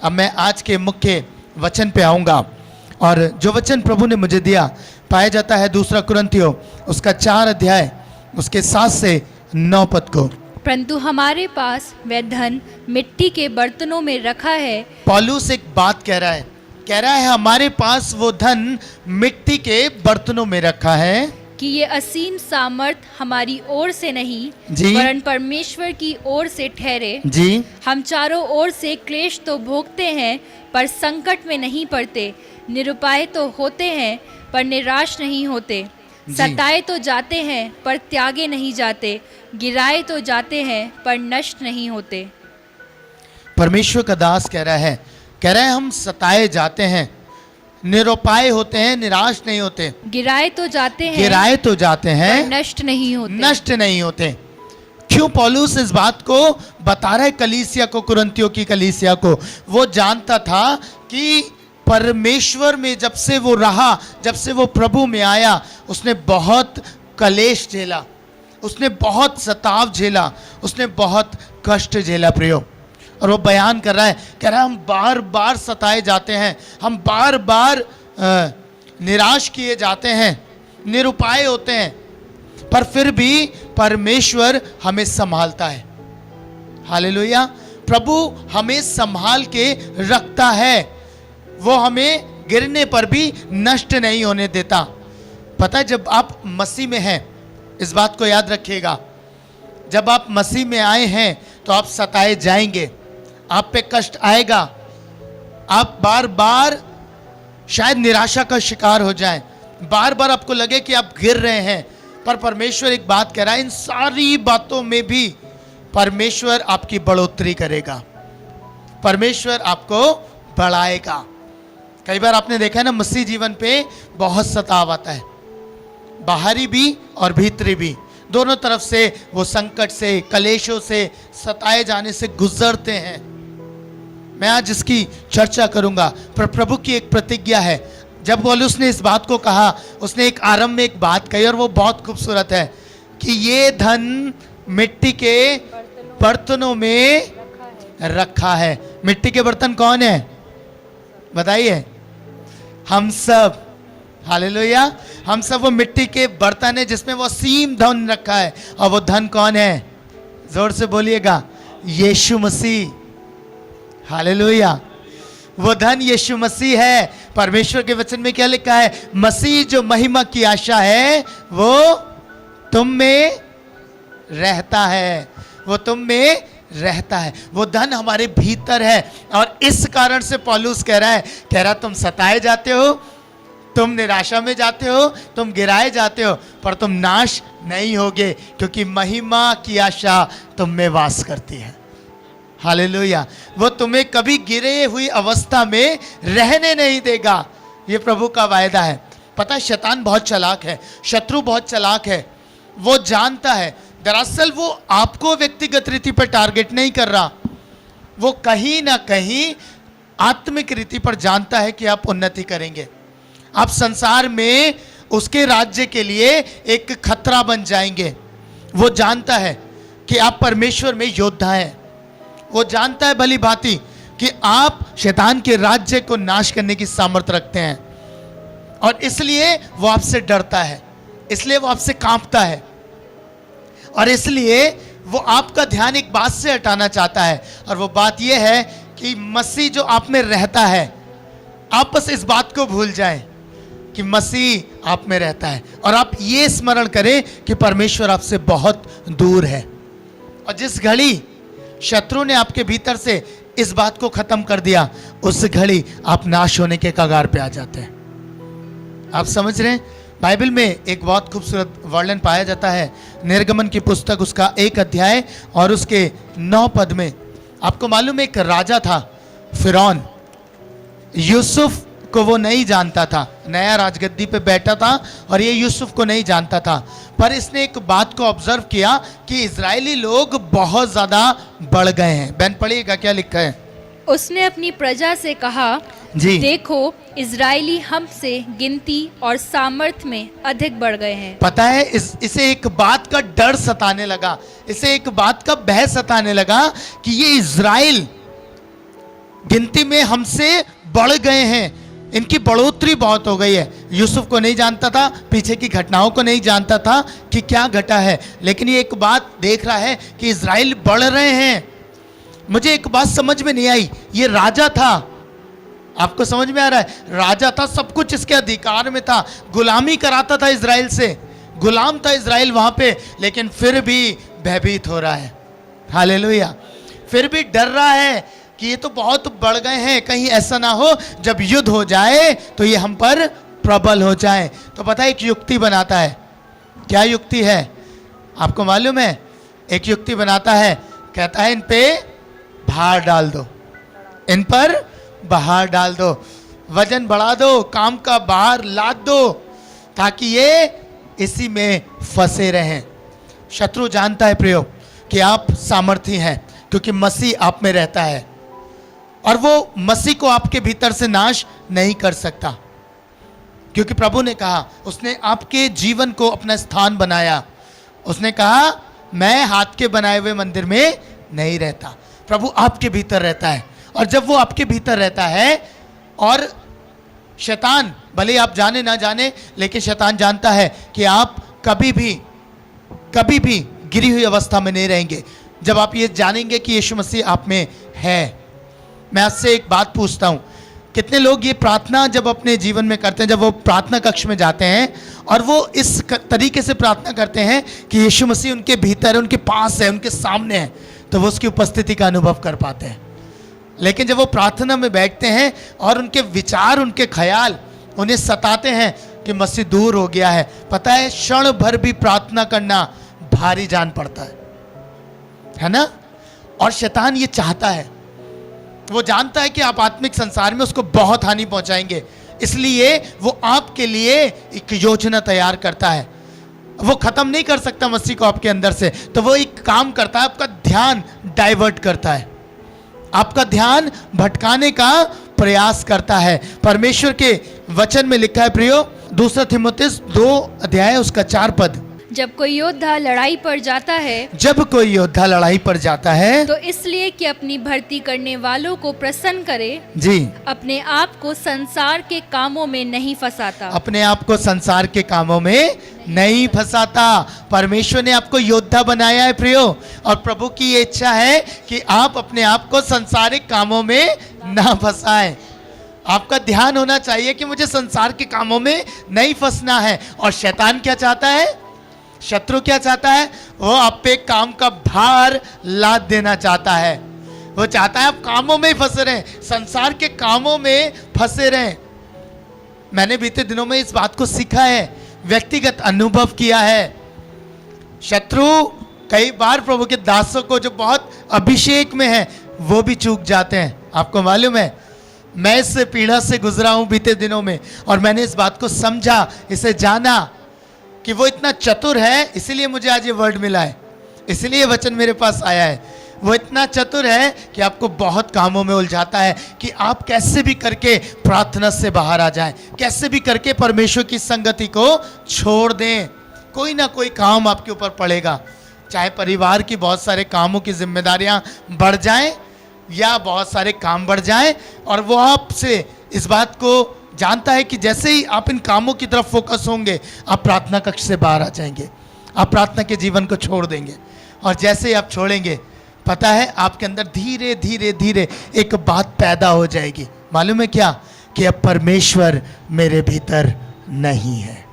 अब मैं आज के मुख्य वचन पे आऊँगा, और जो वचन प्रभु ने मुझे दिया पाया जाता है 2 कुरिन्थियों उसका 4 अध्याय उसके 7 से 9 पद को। परंतु हमारे पास वह धन मिट्टी के बर्तनों में रखा है। पौलुस एक बात कह रहा है हमारे पास वो धन मिट्टी के बर्तनों में रखा है कि ये असीम सामर्थ हमारी ओर से नहीं जी। वरन परमेश्वर की ओर से ठहरे। जी। हम चारों ओर से क्लेश तो भोगते हैं पर संकट में नहीं पड़ते, निरुपाय तो होते हैं पर निराश नहीं होते, सताए तो जाते हैं पर त्यागे नहीं जाते, गिराए तो जाते हैं पर नष्ट नहीं होते। परमेश्वर का दास कह रहा है हम सताए जाते हैं, निरुपाय होते हैं, निराश नहीं होते, गिराए तो जाते हैं पर नष्ट नहीं होते। क्यों पौलुस इस बात को बता रहा है कलीसिया को, कुरिन्थियों की कलीसिया को? वो जानता था कि परमेश्वर में जब से वो रहा, जब से वो प्रभु में आया, उसने बहुत कलेश झेला, उसने बहुत सताव झेला, उसने बहुत कष्ट झेला प्रियो। और वो बयान कर रहा है हम बार बार सताए जाते हैं, हम बार बार निराश किए जाते हैं, निरुपाय होते हैं, पर फिर भी परमेश्वर हमें संभालता है। हालेलुया। प्रभु हमें संभाल के रखता है, वो हमें गिरने पर भी नष्ट नहीं होने देता। पता है जब आप मसीह में हैं, इस बात को याद रखिएगा, जब आप मसीह में आए हैं तो आप सताए जाएंगे, आप पे कष्ट आएगा, आप बार बार शायद निराशा का शिकार हो जाएं, बार बार आपको लगे कि आप गिर रहे हैं, पर परमेश्वर एक बात कह रहा है, इन सारी बातों में भी परमेश्वर आपकी बढ़ोतरी करेगा, परमेश्वर आपको बढ़ाएगा। कई बार आपने देखा है ना, मसीह जीवन पे बहुत सताव आता है, बाहरी भी और भीतरी भी, दोनों तरफ से वो संकट से, कलेशों से, सताए जाने से गुजरते हैं। मैं आज इसकी चर्चा करूंगा, पर प्रभु की एक प्रतिज्ञा है। जब पौलुस ने इस बात को कहा, उसने एक आरंभ में एक बात कही और वो बहुत खूबसूरत है कि ये धन मिट्टी के बर्तनों में रखा है। मिट्टी के बर्तन कौन है बताइए? हम सब। हालेलुया। हम सब वो मिट्टी के बर्तन है जिसमें वो असीम धन रखा है, और वो धन कौन है? जोर से बोलिएगा, यीशु मसीह। हालेलुया। वो धन यीशु मसीह है। परमेश्वर के वचन में क्या लिखा है? मसीह जो महिमा की आशा है वो तुम में रहता है, वो तुम में रहता है। वो धन हमारे भीतर है, और इस कारण से पौलुस कह रहा तुम सताए जाते हो, तुम निराशा में जाते हो, तुम गिराए जाते हो, पर तुम नाश नहीं होगे, क्योंकि महिमा की आशा तुम में वास करती है। हालेलुया। वो तुम्हें कभी गिरे हुई अवस्था में रहने नहीं देगा, ये प्रभु का वायदा है। पता है शैतान बहुत चालाक है, शत्रु बहुत चालाक है, वो जानता है, दरअसल वो आपको व्यक्तिगत रीति पर टारगेट नहीं कर रहा, वो कहीं ना कहीं आत्मिक रीति पर जानता है कि आप उन्नति करेंगे, आप संसार में उसके राज्य के लिए एक खतरा बन जाएंगे। वो जानता है कि आप परमेश्वर में योद्धा हैं, वो जानता है भली भांति कि आप शैतान के राज्य को नाश करने की सामर्थ्य रखते हैं, और इसलिए वो आपसे डरता है, इसलिए वो आपसे कांपता है, और इसलिए वो आपका ध्यान एक बात से हटाना चाहता है, और वो बात यह है कि मसीह जो आप में रहता है, आप बस इस बात को भूल जाएं कि मसीह आप में रहता है, और आप ये स्मरण करें कि परमेश्वर आपसे बहुत दूर है। और जिस घड़ी शत्रु ने आपके भीतर से इस बात को खत्म कर दिया, उस घड़ी आप नाश होने के कगार पे आ जाते हैं। आप समझ रहे हैं? बाइबल में एक बहुत खूबसूरत वर्णन पाया जाता है, निर्गमन की पुस्तक उसका 1 अध्याय और उसके 9 पद में। आपको मालूम है एक राजा था फिरौन, यूसुफ को वो नहीं जानता था, नया राजगद्दी पे बैठा था और ये यूसुफ को नहीं जानता था, पर इसने एक बात को ऑब्जर्व किया कि इजरायली लोग बहुत ज़्यादा बढ़ गए हैं। बहन पढ़िएगा क्या लिखा है? उसने अपनी प्रजा से कहा, जी देखो इजरायली हमसे गिनती और सामर्थ्य में अधिक बढ़ गए हैं। पता है इसे एक बात का डर सताने लगा, इसे एक बात का भय सताने लगा कि ये इजराइल गिनती में हमसे बढ़ गए हैं, इनकी बढ़ोतरी बहुत हो गई है। यूसुफ को नहीं जानता था, पीछे की घटनाओं को नहीं जानता था कि क्या घटा है, लेकिन ये एक बात देख रहा है कि इजराइल बढ़ रहे हैं। मुझे एक बात समझ में नहीं आई, ये राजा था, आपको समझ में आ रहा है, राजा था, सब कुछ इसके अधिकार में था, गुलामी कराता था इजराइल से, गुलाम था इजराइल वहां पे, लेकिन फिर भी भयभीत हो रहा है। हालेलुया। फिर भी डर रहा है कि ये तो बहुत बढ़ गए हैं, कहीं ऐसा ना हो जब युद्ध हो जाए तो ये हम पर प्रबल हो जाए। तो पता है एक युक्ति बनाता है। क्या युक्ति है आपको मालूम है? एक युक्ति बनाता है, कहता है इन पे भार डाल दो, इन पर भार डाल दो, वजन बढ़ा दो, काम का भार लाद दो, ताकि ये इसी में फंसे रहें। शत्रु जानता है प्रियो कि आप सामर्थी हैं, क्योंकि मसीह आप में रहता है और वो मसीह को आपके भीतर से नाश नहीं कर सकता, क्योंकि प्रभु ने कहा, उसने आपके जीवन को अपना स्थान बनाया। उसने कहा मैं हाथ के बनाए हुए मंदिर में नहीं रहता, प्रभु आपके भीतर रहता है। और जब वो आपके भीतर रहता है, और शैतान भले आप जाने ना जाने, लेकिन शैतान जानता है कि आप कभी भी गिरी हुई अवस्था में नहीं रहेंगे जब आप ये जानेंगे कि यीशु मसीह आप में है। मैं आपसे एक बात पूछता हूँ, कितने लोग ये प्रार्थना जब अपने जीवन में करते हैं, जब वो प्रार्थना कक्ष में जाते हैं और वो इस तरीके से प्रार्थना करते हैं कि यीशु मसीह उनके भीतर है, उनके पास है, उनके सामने है, तो वो उसकी उपस्थिति का अनुभव कर पाते हैं। लेकिन जब वो प्रार्थना में बैठते हैं और उनके विचार, उनके ख्याल उन्हें सताते हैं कि मसीह दूर हो गया है, पता है क्षण भर भी प्रार्थना करना भारी जान पड़ता है ना। और शैतान ये चाहता है, वो जानता है कि आप आत्मिक संसार में उसको बहुत हानि पहुंचाएंगे, इसलिए वो आपके लिए एक योजना तैयार करता है। वो खत्म नहीं कर सकता मसीह को आपके अंदर से, तो वो एक काम करता है, आपका ध्यान डाइवर्ट करता है, आपका ध्यान भटकाने का प्रयास करता है। परमेश्वर के वचन में लिखा है प्रियो, 2 थिमुथियुस 2 उसका 4 पद, जब कोई योद्धा लड़ाई पर जाता है, जब कोई योद्धा लड़ाई पर जाता है तो इसलिए कि अपनी भर्ती करने वालों को प्रसन्न करे, जी, अपने आप को संसार के कामों में नहीं फंसाता। अपने आप को संसार के कामों में नहीं फंसाता। परमेश्वर ने आपको योद्धा बनाया है प्रियो, और प्रभु की ये इच्छा है कि आप अपने आप को संसारिक कामों में ना फंसाएं। आपका ध्यान होना चाहिए कि मुझे संसार के कामों में नहीं फंसना है। और शैतान क्या चाहता है, शत्रु क्या चाहता है, वो आप पे काम का भार लाद देना चाहता है। वो चाहता है आप कामों में ही फंसे रहें, संसार के कामों में फंसे रहें। मैंने बीते दिनों में इस बात को सीखा है, व्यक्तिगत अनुभव किया है। शत्रु कई बार प्रभु के दासों को जो बहुत अभिषेक में है वो भी चूक जाते हैं। आपको मालूम है, मैं इस पीड़ा से गुजरा हूं बीते दिनों में, और मैंने इस बात को समझा, इसे जाना कि वो इतना चतुर है, इसीलिए मुझे आज ये वर्ड मिला है, इसलिए वचन मेरे पास आया है। वो इतना चतुर है कि आपको बहुत कामों में उलझाता है कि आप कैसे भी करके प्रार्थना से बाहर आ जाएं, कैसे भी करके परमेश्वर की संगति को छोड़ दें। कोई ना कोई काम आपके ऊपर पड़ेगा, चाहे परिवार की बहुत सारे कामों की जिम्मेदारियां बढ़ जाएं या बहुत सारे काम बढ़ जाएं, और वो आपसे इस बात को जानता है कि जैसे ही आप इन कामों की तरफ फोकस होंगे, आप प्रार्थना कक्ष से बाहर आ जाएंगे, आप प्रार्थना के जीवन को छोड़ देंगे। और जैसे ही आप छोड़ेंगे, पता है आपके अंदर धीरे धीरे धीरे एक बात पैदा हो जाएगी, मालूम है क्या, कि अब परमेश्वर मेरे भीतर नहीं है।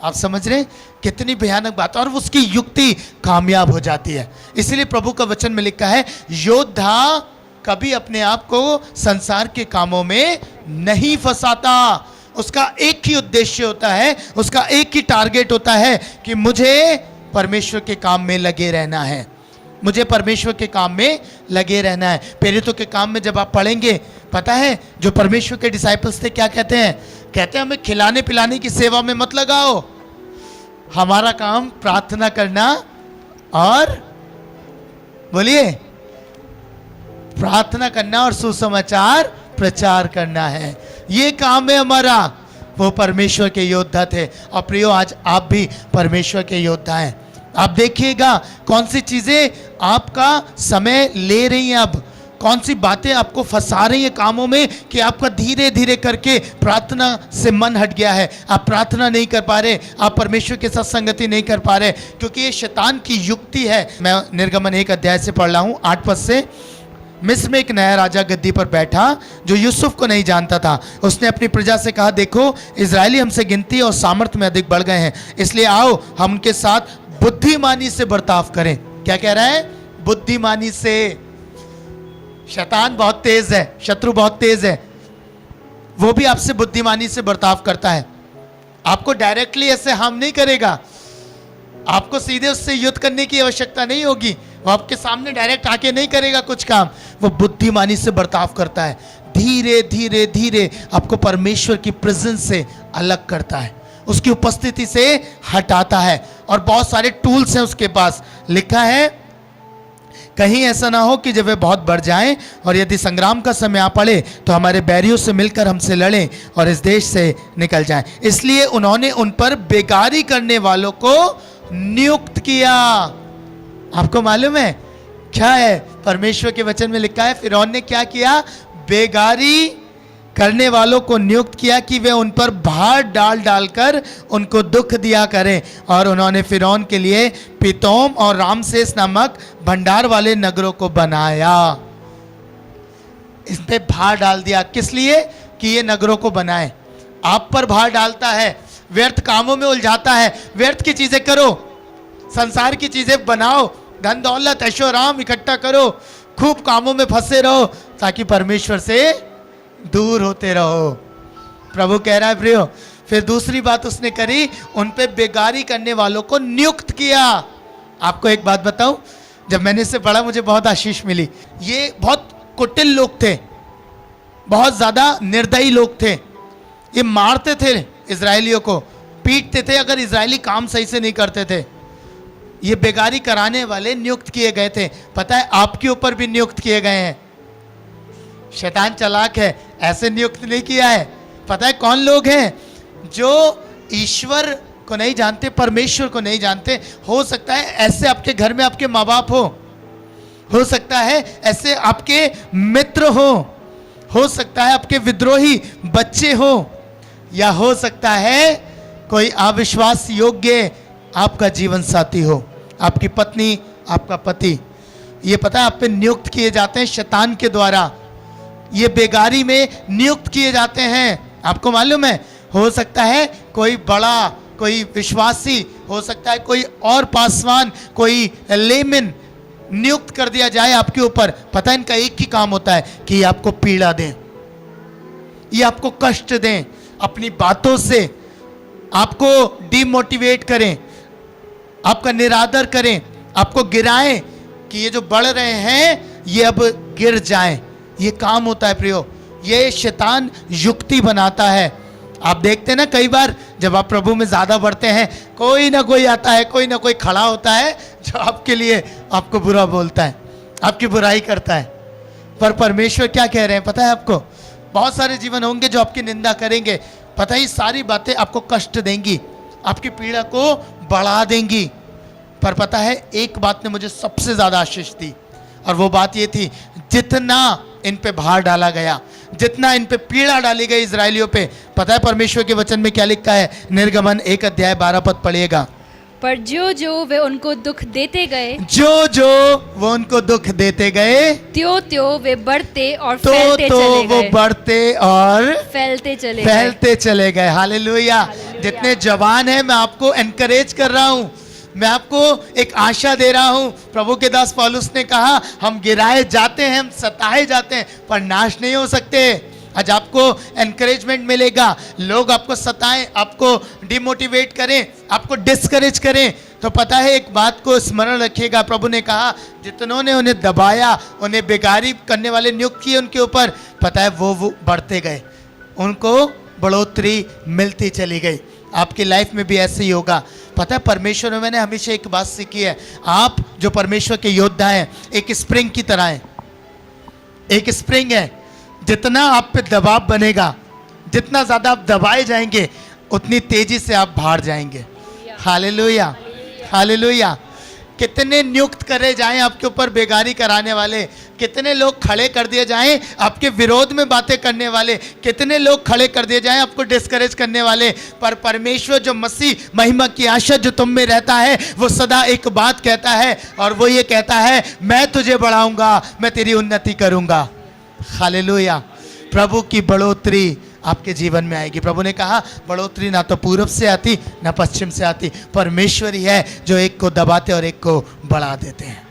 आप समझ रहे हैं कितनी भयानक बात, और उसकी युक्ति कामयाब हो जाती है। इसलिए प्रभु का वचन में लिखा है, योद्धा कभी अपने आप को संसार के कामों में नहीं फंसाता। उसका एक ही उद्देश्य होता है, उसका एक ही टारगेट होता है कि मुझे परमेश्वर के काम में लगे रहना है, मुझे परमेश्वर के काम में लगे रहना है। प्रेरितों के काम में जब आप पढ़ेंगे, पता है जो परमेश्वर के डिसाइपल्स थे क्या कहते हैं, कहते हैं हमें खिलाने पिलाने की सेवा में मत लगाओ, हमारा काम प्रार्थना करना और बोलिए प्रार्थना करना और सुसमाचार प्रचार करना है, ये काम है हमारा। वो परमेश्वर के योद्धा थे। और प्रियो, आज आप भी परमेश्वर के योद्धा हैं। आप देखिएगा कौन सी चीजें आपका समय ले रही हैं। अब कौन सी बातें आपको फंसा रही हैं कामों में कि आपका धीरे धीरे करके प्रार्थना से मन हट गया है, आप प्रार्थना नहीं कर पा रहे, आप परमेश्वर के साथ संगति नहीं कर पा रहे, क्योंकि ये शैतान की युक्ति है। मैं निर्गमन 1 अध्याय से पढ़ रहा हूँ 8 पद से। मिस्र में एक नया राजा गद्दी पर बैठा जो यूसुफ को नहीं जानता था। उसने अपनी प्रजा से कहा, देखो इजरायली हमसे गिनती और सामर्थ्य में अधिक बढ़ गए हैं, इसलिए आओ हम उनके साथ बुद्धिमानी से बर्ताव करें। क्या कह रहा है? बुद्धिमानी से। शैतान बहुत तेज है, शत्रु बहुत तेज है, वो भी आपसे बुद्धिमानी से बर्ताव करता है। आपको डायरेक्टली ऐसे हार्म नहीं करेगा, आपको सीधे उससे युद्ध करने की आवश्यकता नहीं होगी, वो आपके सामने डायरेक्ट आके नहीं करेगा कुछ काम, वो बुद्धिमानी से बर्ताव करता है। धीरे धीरे धीरे आपको परमेश्वर की प्रेजेंस से अलग करता है, उसकी उपस्थिति से हटाता है, और बहुत सारे टूल्स हैं उसके पास। लिखा है, कहीं ऐसा ना हो कि जब वे बहुत बढ़ जाएं और यदि संग्राम का समय आ पड़े तो हमारे बैरियों से मिलकर हमसे लड़ें और इस देश से निकल जाएं। इसलिए उन्होंने उन पर बेगारी करने वालों को नियुक्त किया। आपको मालूम है क्या है? परमेश्वर के वचन में लिखा है, फिरौन ने क्या किया? बेगारी करने वालों को नियुक्त किया कि वे उन पर भार डाल डालकर उनको दुख दिया करें। और उन्होंने फिरौन के लिए पितोम और रामसेस नामक भंडार वाले नगरों को बनाया। इस पे भार डाल दिया, किस लिए? कि ये नगरों को बनाए। आप पर भार डालता है, व्यर्थ कामों में उलझाता है, व्यर्थ की चीजें करो, संसार की चीजें बनाओ, धन दौलत ऐशो आराम इकट्ठा करो, खूब कामों में फंसे रहो ताकि परमेश्वर से दूर होते रहो। प्रभु कह रहा है प्रियो। फिर दूसरी बात उसने करी, उन पे बेगारी करने वालों को नियुक्त किया। आपको एक बात बताऊं, जब मैंने इसे पढ़ा मुझे बहुत आशीष मिली। ये बहुत कुटिल लोग थे, बहुत ज्यादा निर्दयी लोग थे, ये मारते थे इजरायलियों को, पीटते थे अगर इजरायली काम सही से नहीं करते थे। ये बेगारी कराने वाले नियुक्त किए गए थे। पता है आपके ऊपर भी नियुक्त किए गए हैं। शैतान चालाक है, ऐसे नियुक्त नहीं किया है। पता है कौन लोग हैं? जो ईश्वर को नहीं जानते, परमेश्वर को नहीं जानते। हो सकता है ऐसे आपके घर में आपके माँ बाप हो सकता है ऐसे आपके मित्र हो सकता है आपके विद्रोही बच्चे हो, या हो सकता है कोई अविश्वास योग्य आपका जीवन साथी हो, आपकी पत्नी, आपका पति। ये पता है आप पे नियुक्त किए जाते हैं शैतान के द्वारा, ये बेगारी में नियुक्त किए जाते हैं। आपको मालूम है, हो सकता है कोई बड़ा, कोई विश्वासी, हो सकता है कोई और पासवान, कोई लेमन नियुक्त कर दिया जाए आपके ऊपर। पता है इनका एक ही काम होता है कि ये आपको पीड़ा दें, ये आपको कष्ट दें, अपनी बातों से आपको डिमोटिवेट करें, आपका निरादर करें, आपको गिराएं कि ये जो बढ़ रहे हैं ये अब गिर जाएं। ये काम होता है प्रियो, ये शैतान युक्ति बनाता है। आप देखते हैं ना कई बार जब आप प्रभु में ज़्यादा बढ़ते हैं, कोई ना कोई आता है, कोई ना कोई खड़ा होता है जो आपके लिए आपको बुरा बोलता है, आपकी बुराई करता है। पर परमेश्वर क्या कह रहे हैं पता है आपको? बहुत सारे जीवन होंगे जो आपकी निंदा करेंगे, पता है सारी बातें आपको कष्ट देंगी, आपकी पीड़ा को बढ़ा देंगी। पर पता है एक बात ने मुझे सबसे ज़्यादा आशीष दी, और वो बात ये थी, जितना इन पे भार डाला गया, जितना इन पे पीड़ा डाली गई इजरायलियों पे, पता है परमेश्वर के वचन में क्या लिखा है? निर्गमन 1 अध्याय 12 पद पढ़िएगा। पर जो जो वे उनको दुख देते गए, जो जो वो उनको दुख देते गए, त्यों त्यों वे बढ़ते और तो फैलते चले वो गए, बढ़ते और फैलते चले गए। हालेलुया। जितने जवान हैं मैं आपको एनकरेज कर रहा हूँ, मैं आपको एक आशा दे रहा हूं। प्रभु के दास पौलुस ने कहा, हम गिराए जाते हैं, हम सताए जाते हैं, पर नाश नहीं हो सकते। आज आपको एनकरेजमेंट मिलेगा, लोग आपको सताएं, आपको डिमोटिवेट करें, आपको डिस्करेज करें, तो पता है एक बात को स्मरण रखिएगा, प्रभु ने कहा जितनों ने उन्हें दबाया, उन्हें बेगारी करने वाले नियुक्त किए उनके ऊपर, पता है वो बढ़ते गए, उनको बढ़ोतरी मिलती चली गई। आपकी लाइफ में भी ऐसे ही होगा। पता है परमेश्वर में मैंने हमेशा एक बात सीखी है, आप जो परमेश्वर के योद्धा हैं एक स्प्रिंग की तरह हैं। एक स्प्रिंग है, जितना आप पे दबाव बनेगा, जितना ज़्यादा आप दबाए जाएंगे, उतनी तेजी से आप बाहर जाएंगे। Hallelujah, hallelujah. कितने नियुक्त करे जाएं आपके ऊपर बेगारी कराने वाले, कितने लोग खड़े कर दिए जाएं आपके विरोध में बातें करने वाले, कितने लोग खड़े कर दिए जाएं आपको डिस्करेज करने वाले, पर परमेश्वर जो मसीह महिमा की आशा जो तुम में रहता है, वो सदा एक बात कहता है, और वो ये कहता है, मैं तुझे बढ़ाऊंगा, मैं तेरी उन्नति करूंगा। हालेलुया। प्रभु की बढ़ोतरी आपके जीवन में आएगी। प्रभु ने कहा बढ़ोतरी ना तो पूर्व से आती ना पश्चिम से आती, परमेश्वर ही है जो एक को दबाते और एक को बढ़ा देते हैं।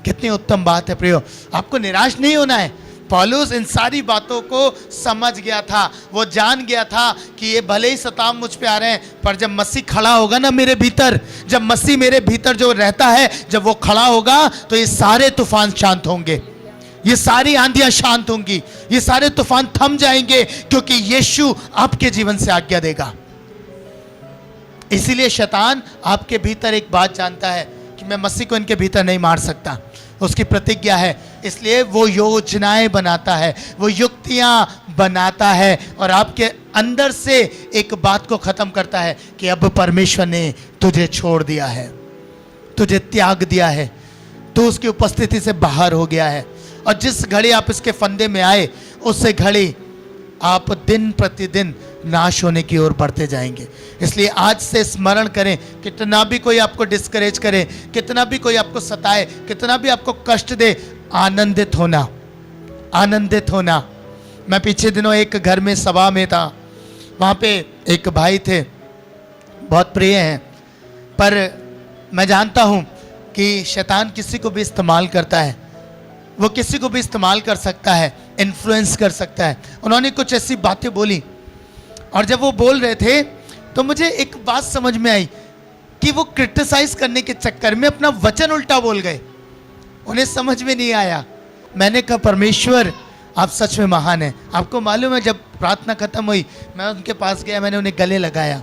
कितनी उत्तम बात है प्रियो, आपको निराश नहीं होना है। पौलुस इन सारी बातों को समझ गया था, वो जान गया था कि ये भले ही सताव मुझ पे आ रहे हैं, पर जब मसीह खड़ा होगा ना मेरे भीतर, जब मसीह मेरे भीतर जो रहता है, जब वो खड़ा होगा तो ये सारे तूफान शांत होंगे, ये सारी आंधियां शांत होंगी, ये सारे तूफान थम जाएंगे, क्योंकि यीशु आपके जीवन से आज्ञा देगा। इसीलिए शैतान आपके भीतर एक बात जानता है कि मैं मसीह को इनके भीतर नहीं मार सकता, उसकी प्रतिज्ञा है, इसलिए वो योजनाएं बनाता है, वो युक्तियां बनाता है, और आपके अंदर से एक बात को खत्म करता है कि अब परमेश्वर ने तुझे छोड़ दिया है, तुझे त्याग दिया है, तू उसकी उपस्थिति से बाहर हो गया है। और जिस घड़ी आप इसके फंदे में आए, उससे घड़ी आप दिन प्रतिदिन नाश होने की ओर बढ़ते जाएंगे। इसलिए आज से स्मरण करें, कितना भी कोई आपको डिस्करेज करे, कितना भी कोई आपको सताए, कितना भी आपको कष्ट दे, आनंदित होना, आनंदित होना। मैं पीछे दिनों एक घर में सभा में था, वहाँ पे एक भाई थे, बहुत प्रिय हैं, पर मैं जानता हूँ कि शैतान किसी को भी इस्तेमाल करता है, वो किसी को भी इस्तेमाल कर सकता है, इन्फ्लुएंस कर सकता है। उन्होंने कुछ ऐसी बातें बोली, और जब वो बोल रहे थे तो मुझे एक बात समझ में आई कि वो क्रिटिसाइज करने के चक्कर में अपना वचन उल्टा बोल गए, उन्हें समझ में नहीं आया। मैंने कहा परमेश्वर आप सच में महान हैं। आपको मालूम है जब प्रार्थना खत्म हुई, मैं उनके पास गया, मैंने उन्हें गले लगाया।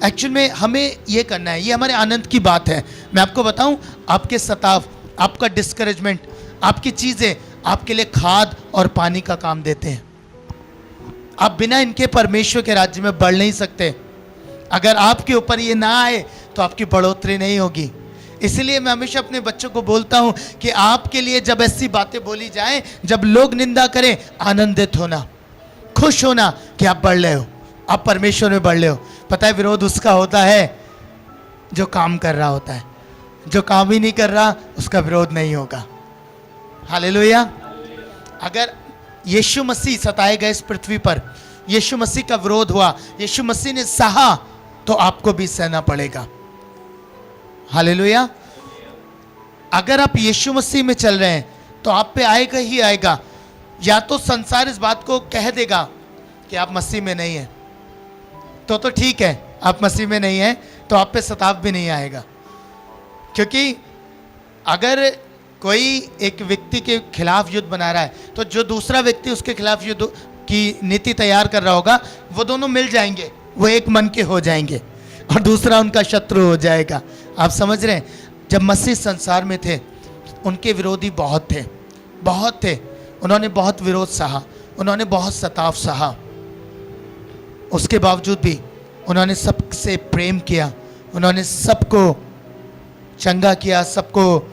एक्चुअल में हमें ये करना है, ये हमारे आनंद की बात है। मैं आपको बताऊं, आपके सताव, आपका डिस्करेजमेंट, आपकी चीज़ें आपके लिए खाद और पानी का काम देते हैं। आप बिना इनके परमेश्वर के राज्य में बढ़ नहीं सकते। अगर आपके ऊपर ये ना आए तो आपकी बढ़ोतरी नहीं होगी। इसलिए मैं हमेशा अपने बच्चों को बोलता हूं कि आपके लिए जब ऐसी बातें बोली जाएं, जब लोग निंदा करें, आनंदित होना, खुश होना कि आप बढ़ रहे हो, आप परमेश्वर में बढ़ रहे हो। पता है विरोध उसका होता है जो काम कर रहा होता है, जो काम ही नहीं कर रहा उसका विरोध नहीं होगा। हालेलुया। अगर यीशु मसीह सताए गए इस पृथ्वी पर, यीशु मसीह का विरोध हुआ, यीशु मसीह ने सहा, तो आपको भी सहना पड़ेगा। हालेलुया। अगर आप यीशु मसीह में चल रहे हैं तो आप पे आएगा ही आएगा। या तो संसार इस बात को कह देगा कि आप मसीह में नहीं हैं, तो ठीक है, आप मसीह में नहीं हैं तो आप पे सताव भी नहीं आएगा। क्योंकि अगर कोई एक व्यक्ति के खिलाफ युद्ध बना रहा है, तो जो दूसरा व्यक्ति उसके खिलाफ युद्ध की नीति तैयार कर रहा होगा, वो दोनों मिल जाएंगे, वो एक मन के हो जाएंगे, और दूसरा उनका शत्रु हो जाएगा। आप समझ रहे हैं? जब मसीह संसार में थे, उनके विरोधी बहुत थे, बहुत थे। उन्होंने बहुत विरोध सहा, उन्होंने बहुत सताव सहा, उसके बावजूद भी उन्होंने सबसे प्रेम किया, उन्होंने सबको चंगा किया, सबको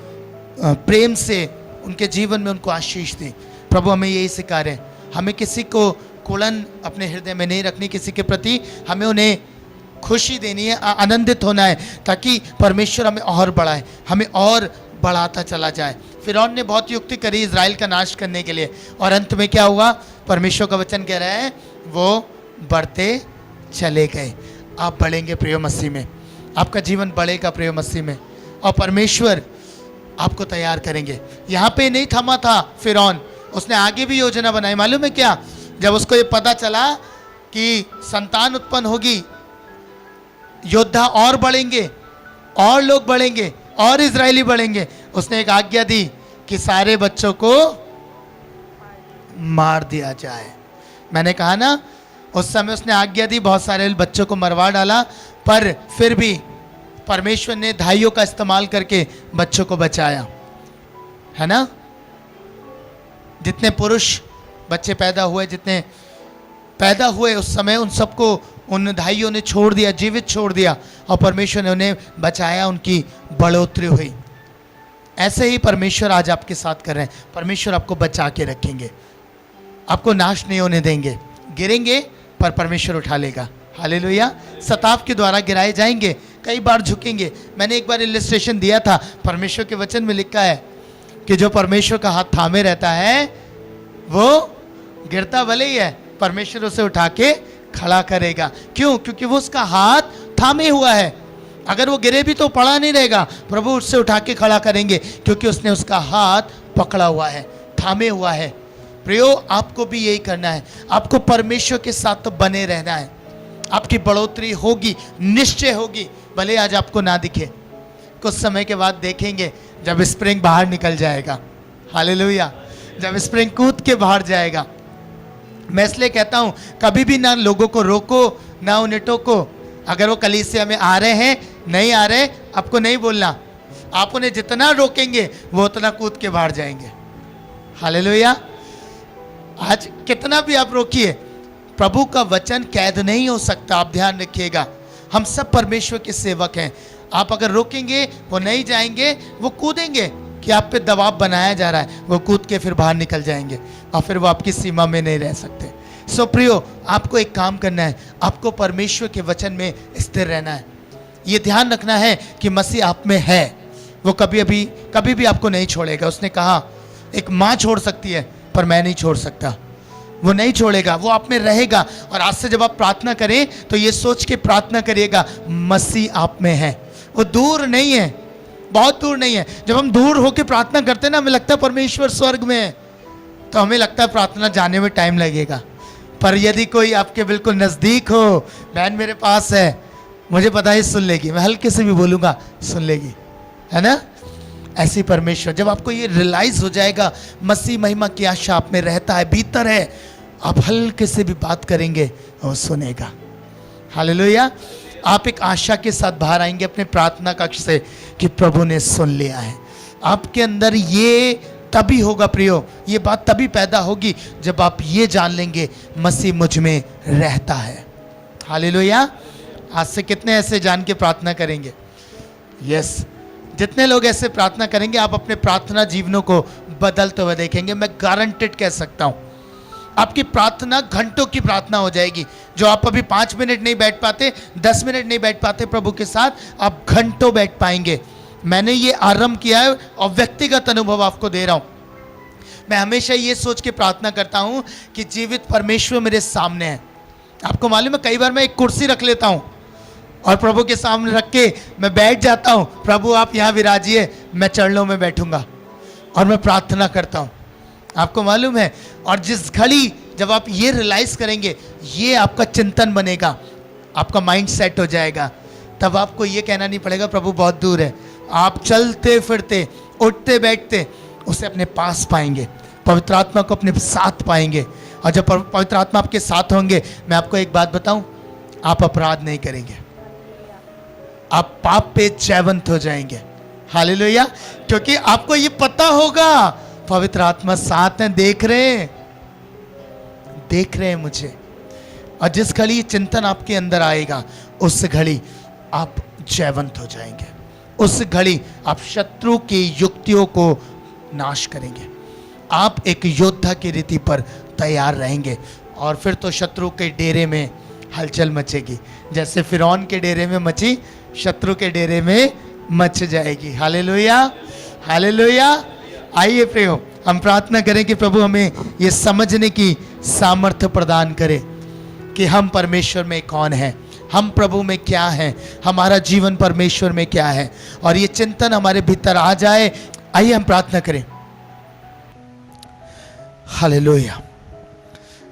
प्रेम से उनके जीवन में उनको आशीष दी। प्रभु हमें यही सिखा रहे हैं, हमें किसी को कुड़न अपने हृदय में नहीं रखनी, किसी के प्रति हमें उन्हें खुशी देनी है, आनंदित होना है, ताकि परमेश्वर हमें और बढ़ाए, हमें और बढ़ाता चला जाए। फिरौन ने बहुत युक्ति करी इजराइल का नाश करने के लिए, और अंत में क्या हुआ? परमेश्वर का वचन कह रहा है वो बढ़ते चले गए। आप बढ़ेंगे प्रिय मसीह में, आपका जीवन बढ़ेगा प्रिय मसीह में, और परमेश्वर आपको तैयार करेंगे। यहाँ पे नहीं थमा था फिरौन, उसने आगे भी योजना बनाई। मालूम है क्या? जब उसको ये पता चला कि संतान उत्पन्न होगी, योद्धा और बढ़ेंगे, और लोग बढ़ेंगे, और इजरायली बढ़ेंगे, उसने एक आज्ञा दी कि सारे बच्चों को मार दिया जाए। मैंने कहा ना, उस समय उसने आज्ञा दी, बहुत सारे बच्चों को मरवा डाला, पर फिर भी परमेश्वर ने धाइयों का इस्तेमाल करके बच्चों को बचाया, है ना? जितने पुरुष बच्चे पैदा हुए, जितने पैदा हुए उस समय, उन सबको उन धाइयों ने छोड़ दिया, जीवित छोड़ दिया, और परमेश्वर ने उन्हें बचाया, उनकी बढ़ोतरी हुई। ऐसे ही परमेश्वर आज आपके साथ कर रहे हैं। परमेश्वर आपको बचा के रखेंगे, आपको नाश नहीं होने देंगे। गिरेंगे पर परमेश्वर उठा लेगा। हालेलुया। सताव के द्वारा गिराए जाएंगे, कई बार झुकेंगे। मैंने एक बार इलस्ट्रेशन दिया था, परमेश्वर के वचन में लिखा है कि जो परमेश्वर का हाथ थामे रहता है वो गिरता भले ही है, परमेश्वर उसे उठा के खड़ा करेगा। क्यों? क्योंकि वो उसका हाथ थामे हुआ है। अगर वो गिरे भी तो पड़ा नहीं रहेगा, प्रभु उससे उठा के खड़ा करेंगे, क्योंकि उसने उसका हाथ पकड़ा हुआ है, थामे हुआ है। प्रियो, आपको भी यही करना है। आपको परमेश्वर के साथ तो बने रहना है। आपकी बढ़ोतरी होगी, निश्चय होगी, भले आज आपको ना दिखे। कुछ समय के बाद देखेंगे जब स्प्रिंग बाहर निकल जाएगा। हालेलुया। जब स्प्रिंग कूद के बाहर जाएगा। मैं इसलिए कहता हूं, कभी भी ना लोगों को रोको, ना उन्हें टोको। अगर वो कलीसिया में आ रहे हैं, नहीं आ रहे, आपको नहीं बोलना। आप उन्हें जितना रोकेंगे वो उतना कूद के बाहर जाएंगे। हालेलुया। आज कितना भी आप रोकिए, प्रभु का वचन कैद नहीं हो सकता। आप ध्यान रखिएगा, हम सब परमेश्वर के सेवक हैं। आप अगर रोकेंगे वो नहीं जाएंगे, वो कूदेंगे कि आप पे दबाव बनाया जा रहा है, वो कूद के फिर बाहर निकल जाएंगे और फिर वो आपकी सीमा में नहीं रह सकते। सो प्रियो, आपको एक काम करना है, आपको परमेश्वर के वचन में स्थिर रहना है। ये ध्यान रखना है कि मसीह आप में है, वो कभी भी आपको नहीं छोड़ेगा। उसने कहा एक माँ छोड़ सकती है पर मैं नहीं छोड़ सकता। वो नहीं छोड़ेगा, वो आप में रहेगा। और आज से जब आप प्रार्थना करें तो ये सोच के प्रार्थना करिएगा, मसीह आप में है, वो दूर नहीं है, बहुत दूर नहीं है। जब हम दूर होकर प्रार्थना करते हैं ना, हमें लगता है परमेश्वर स्वर्ग में है, तो हमें लगता है प्रार्थना जाने में टाइम लगेगा। पर यदि कोई आपके बिल्कुल नज़दीक हो, बहन मेरे पास है, मुझे पता है सुन लेगी, मैं हल्के से भी बोलूँगा सुन लेगी, है ना। ऐसी परमेश्वर, जब आपको ये रियलाइज हो जाएगा मसीह महिमा की आशा आप में रहता है, भीतर है, आप हल्के से भी बात करेंगे वो सुनेगा। हालेलुया। आप एक आशा के साथ बाहर आएंगे अपने प्रार्थना कक्ष से कि प्रभु ने सुन लिया है। आपके अंदर ये तभी होगा प्रियो, ये बात तभी पैदा होगी जब आप ये जान लेंगे मसीह मुझ में रहता है। हालेलुया। आज से कितने ऐसे जान के प्रार्थना करेंगे? यस, जितने लोग ऐसे प्रार्थना करेंगे, आप अपने प्रार्थना जीवनों को बदलते हुए देखेंगे। मैं गारंटेड कह सकता हूं, आपकी प्रार्थना घंटों की प्रार्थना हो जाएगी। जो आप अभी 5 मिनट नहीं बैठ पाते, 10 मिनट नहीं बैठ पाते प्रभु के साथ, आप घंटों बैठ पाएंगे। मैंने ये आरंभ किया है और व्यक्तिगत अनुभव आपको दे रहा हूं। मैं हमेशा ये सोच के प्रार्थना करता हूं कि जीवित परमेश्वर मेरे सामने है। आपको मालूम है, कई बार मैं एक कुर्सी रख लेता हूं और प्रभु के सामने रख के मैं बैठ जाता हूं, प्रभु आप यहाँ विराजिए, मैं चरणों में बैठूंगा और मैं प्रार्थना करता हूं। आपको मालूम है, और जिस घड़ी जब आप ये रियलाइज करेंगे, ये आपका चिंतन बनेगा, आपका माइंड सेट हो जाएगा, तब आपको ये कहना नहीं पड़ेगा प्रभु बहुत दूर है। आप चलते फिरते, उठते बैठते उसे अपने पास पाएंगे, पवित्र आत्मा को अपने साथ पाएंगे। और जब पवित्र आत्मा आपके साथ होंगे, मैं आपको एक बात बताऊं, आप अपराध नहीं करेंगे, आप पाप पे जयवंत हो जाएंगे। हालेलुया। क्योंकि आपको ये पता होगा पवित्र आत्मा साथ हैं, देख रहे हैं मुझे। और जिस घड़ी ये चिंतन आपके अंदर आएगा, उस घड़ी आप जयवंत हो जाएंगे। उस घड़ी आप शत्रु की युक्तियों को नाश करेंगे। आप एक योद्धा की रीति पर तैयार रहेंगे और फिर तो शत्रु के डेरे में हलचल मचेगी। जैसे फिरौन के डेरे में मची, शत्रु के डेरे में मच जाएगी। Hallelujah, hallelujah. आइए प्रियो, हम प्रार्थना करें कि प्रभु हमें ये समझने की सामर्थ्य प्रदान करे कि हम परमेश्वर में कौन हैं, हम प्रभु में क्या हैं, हमारा जीवन परमेश्वर में क्या है, और ये चिंतन हमारे भीतर आ जाए। आइए हम प्रार्थना करें। हालेलुया।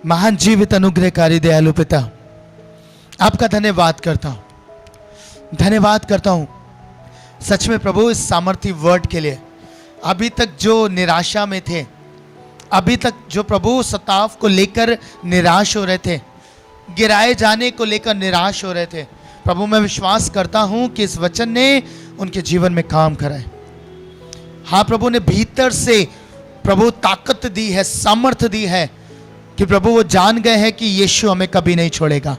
महान जीवित अनुग्रहकारी दयालु पिता, आपका धन्यवाद करता हूं, धन्यवाद करता हूं सच में प्रभु इस सामर्थ्य वर्ड के लिए। अभी तक जो निराशा में थे, अभी तक जो प्रभु सताव को लेकर निराश हो रहे थे, गिराए जाने को लेकर निराश हो रहे थे, प्रभु मैं विश्वास करता हूं कि इस वचन ने उनके जीवन में काम करा है। हाँ प्रभु ने भीतर से प्रभु ताकत दी है, सामर्थ्य दी है कि प्रभु वो जान गए हैं कि यीशु हमें कभी नहीं छोड़ेगा।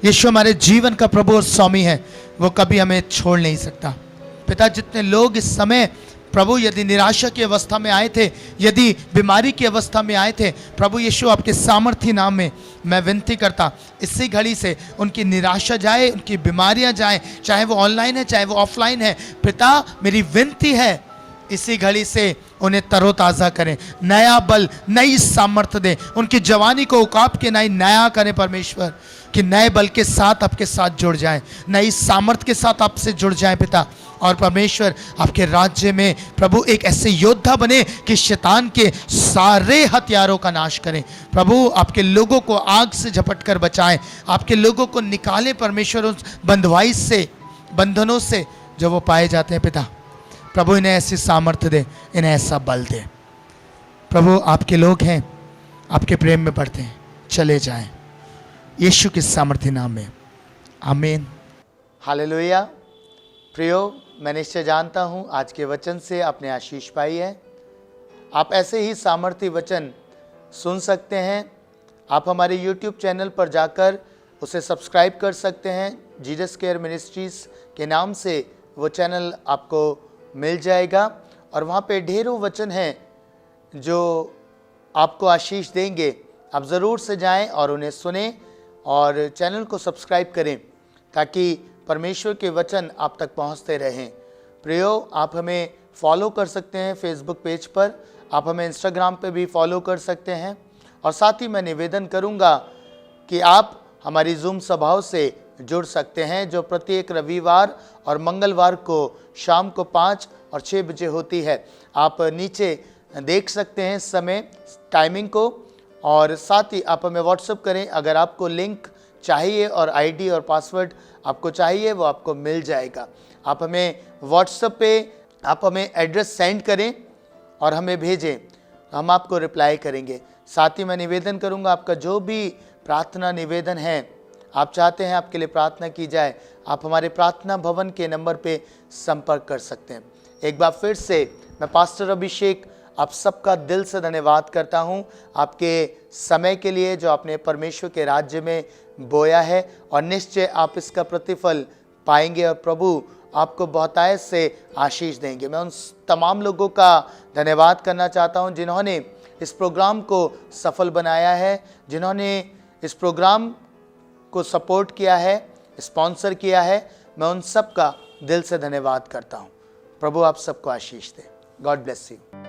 यीशु हमारे जीवन का प्रभु और स्वामी है, वो कभी हमें छोड़ नहीं सकता। पिता, जितने लोग इस समय प्रभु यदि निराशा की अवस्था में आए थे, यदि बीमारी की अवस्था में आए थे, प्रभु यीशु आपके सामर्थ्य नाम में मैं विनती करता, इसी घड़ी से उनकी निराशा जाए, उनकी बीमारियां जाए, चाहे वो ऑनलाइन है चाहे वो ऑफलाइन है। पिता, मेरी विनती है इसी घड़ी से उन्हें तरोताज़ा करें, नया बल, नई सामर्थ्य दें, उनकी जवानी को उकाब के नया करें परमेश्वर, कि नए बल के साथ आपके साथ जुड़ जाएं, नई सामर्थ्य के साथ आपसे जुड़ जाएं पिता। और परमेश्वर आपके राज्य में प्रभु एक ऐसे योद्धा बने कि शैतान के सारे हथियारों का नाश करें। प्रभु आपके लोगों को आग से झपट कर बचाएं, आपके लोगों को निकालें परमेश्वर उस बंधुआई से, बंधनों से जो वो पाए जाते हैं पिता। प्रभु इन्हें ऐसी सामर्थ्य दे, इन्हें ऐसा बल दे। प्रभु आपके लोग हैं, आपके प्रेम में पड़ते हैं, चले जाएं यीशु के सामर्थ्य नाम में, आमीन। हालेलुया। प्रियो, मैं निश्चय जानता हूँ आज के वचन से आपने आशीष पाई है। आप ऐसे ही सामर्थ्य वचन सुन सकते हैं। आप हमारे YouTube चैनल पर जाकर उसे सब्सक्राइब कर सकते हैं। जीसस केयर मिनिस्ट्रीज़ के नाम से वो चैनल आपको मिल जाएगा और वहाँ पे ढेरों वचन हैं जो आपको आशीष देंगे। आप ज़रूर से जाएं और उन्हें सुनें और चैनल को सब्सक्राइब करें ताकि परमेश्वर के वचन आप तक पहुँचते रहें। प्रियो, आप हमें फॉलो कर सकते हैं फेसबुक पेज पर, आप हमें इंस्टाग्राम पे भी फॉलो कर सकते हैं। और साथ ही मैं निवेदन करूँगा कि आप हमारी जूम सभाओं से जुड़ सकते हैं जो प्रत्येक रविवार और मंगलवार को शाम को 5 और 6 बजे होती है। आप नीचे देख सकते हैं समय, टाइमिंग को, और साथ ही आप हमें व्हाट्सएप करें अगर आपको लिंक चाहिए और आईडी और पासवर्ड आपको चाहिए, वो आपको मिल जाएगा। आप हमें व्हाट्सएप पे आप हमें एड्रेस सेंड करें और हमें भेजें, हम आपको रिप्लाई करेंगे। साथ ही मैं निवेदन करूंगा, आपका जो भी प्रार्थना निवेदन है, आप चाहते हैं आपके लिए प्रार्थना की जाए, आप हमारे प्रार्थना भवन के नंबर पे संपर्क कर सकते हैं। एक बार फिर से मैं पास्टर अभिषेक आप सबका दिल से धन्यवाद करता हूं आपके समय के लिए जो आपने परमेश्वर के राज्य में बोया है, और निश्चय आप इसका प्रतिफल पाएंगे और प्रभु आपको बहुतायत से आशीष देंगे। मैं उन तमाम लोगों का धन्यवाद करना चाहता हूं जिन्होंने इस प्रोग्राम को सफल बनाया है, जिन्होंने इस प्रोग्राम को सपोर्ट किया है, स्पॉन्सर किया है। मैं उन सब का दिल से धन्यवाद करता हूं। प्रभु आप सबको आशीष दे। God bless you.